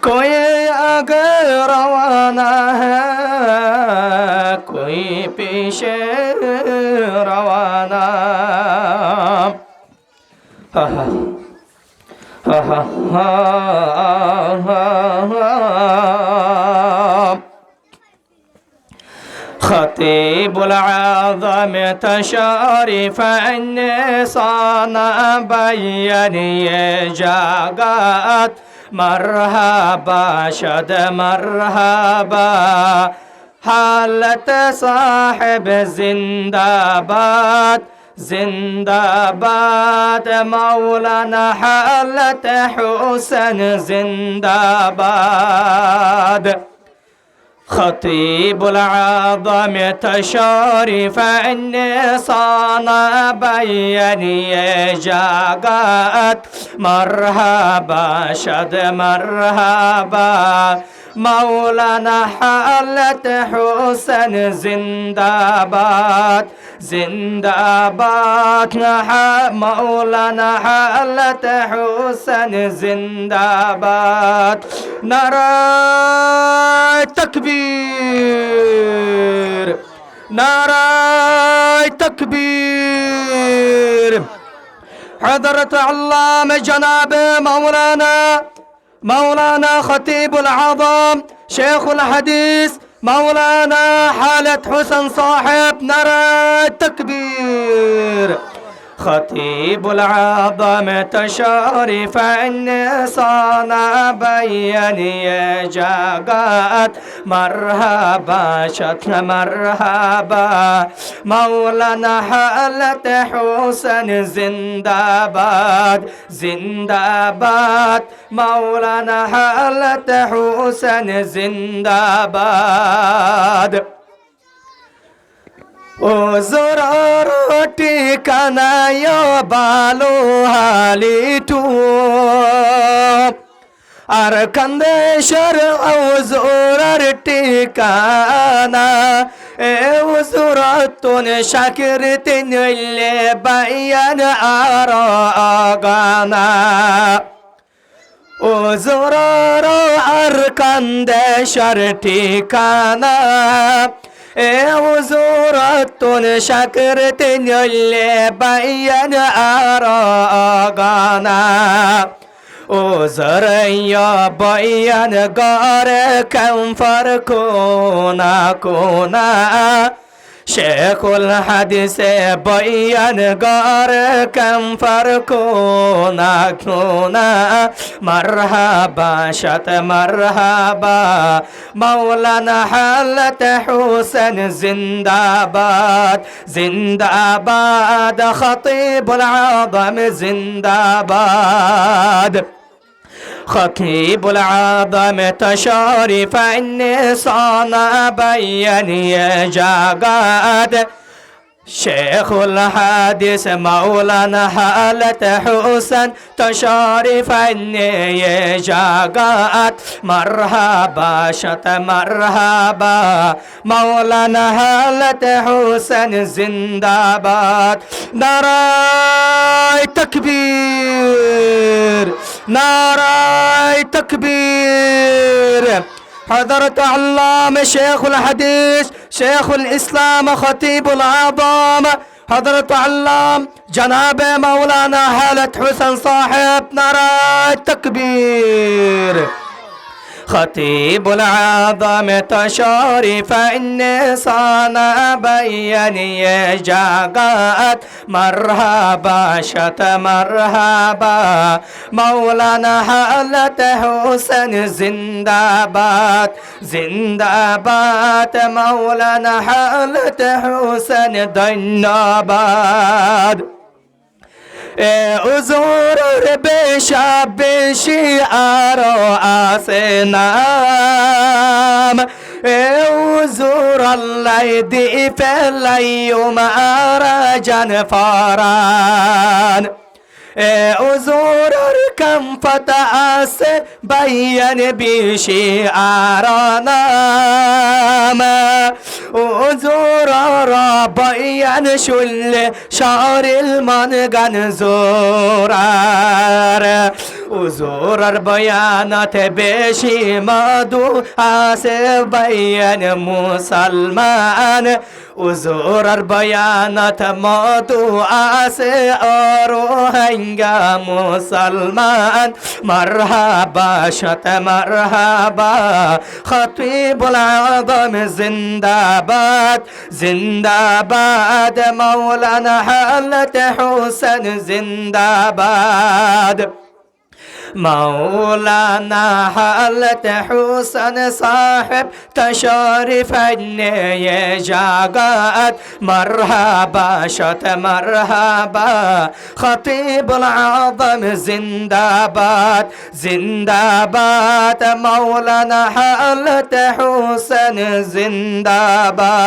कोई आगे रवाना है, कोई पीछे रवाना। हा हा हा हा हा हा। خطيب العظم تشارف النصان بين جاقات مرحبا شد مرحبا حالة صاحب زنداباد زنداباد مولانا حالة حسن زنداباد خطيب العظم تشارف النصان بين جاقات مرحبا شد مرحبا مولانا حالة حسن زنداباد زنداباد مولانا حالة حسن زنداباد نرى تكبير نرى تكبير حضرة علامة جناب مولانا خطيب العظم شيخ الحديث مولانا حالة حسن صاحب نرى التكبير خطيب العظم تشارف النصان بين جاقات مرحبا شتن مرحبا مولانا حالة حسن زنداباد زنداباد مولانا حالة حسن زنداباد ও জোরার ঠিকানায় বালো হালিটু আর কান্দেশ্বর ও জোরার ঠিকানা এ ও জোরাতুন শাকির তিনলে বায়ান আর গানা ও জোরার আর কান্দেশ্বর ঠিকানা এ হুজুরাতুন শাকরতিন লে বায়ান আর গানা ও জরাইয়া বায়ান গারে কমফর কোনা কোনা শেখুল হাদিসে বায়ান গারে কমফর কোনা কোনা مرحبا شت مرحبا مولانا حالة حسن زنداباد زنداباد خطيب العظم زنداباد خطيب العظم تشارف النصان بين جاقاد شيخ الحديث مولانا حالة حسن تشارف النيجاقات مرحبا شت مرحبا مولانا حالة حسن زنداباد نراي تكبير نراي تكبير حضرة علامة شيخ الحديث شيخ الإسلام خطيب العظام حضرة علام جناب مولانا حالة حسن صاحب نرى التكبير خطيب العظم تشارف النصان بين جاقات مرحبا شت مرحبا مولانا حالة حسن زنداباد زنداباد مولانا حالة حسن دناباد حضور বেশা বেশি আরো আসে নাম হুজুর আল্লাহ দি ফেলাইও মারা জান ফারান হুজুরের কমফতা আছে বায়ান বেশি আর নাম হুজুর বায়ান শুনলে শরীর মন গান জোরার হুজুরের বয়ানত বেশি মধু আছে বয়ান মুসলমান হুজুরের বয়ানত মধু আছে আর হাঙ্গা মুসলমান মারহাবা শত মারহাবা খতিবুল আযম জিন্দাবাদ জিন্দাবাদ মাওলানা হালত হুসেন জিন্দাবাদ مولانا حالت حسن صاحب تشرف جاقات مرحبا شت مرحبا خطيب العظم زنداباد زنداباد مولانا حالت حسن زنداباد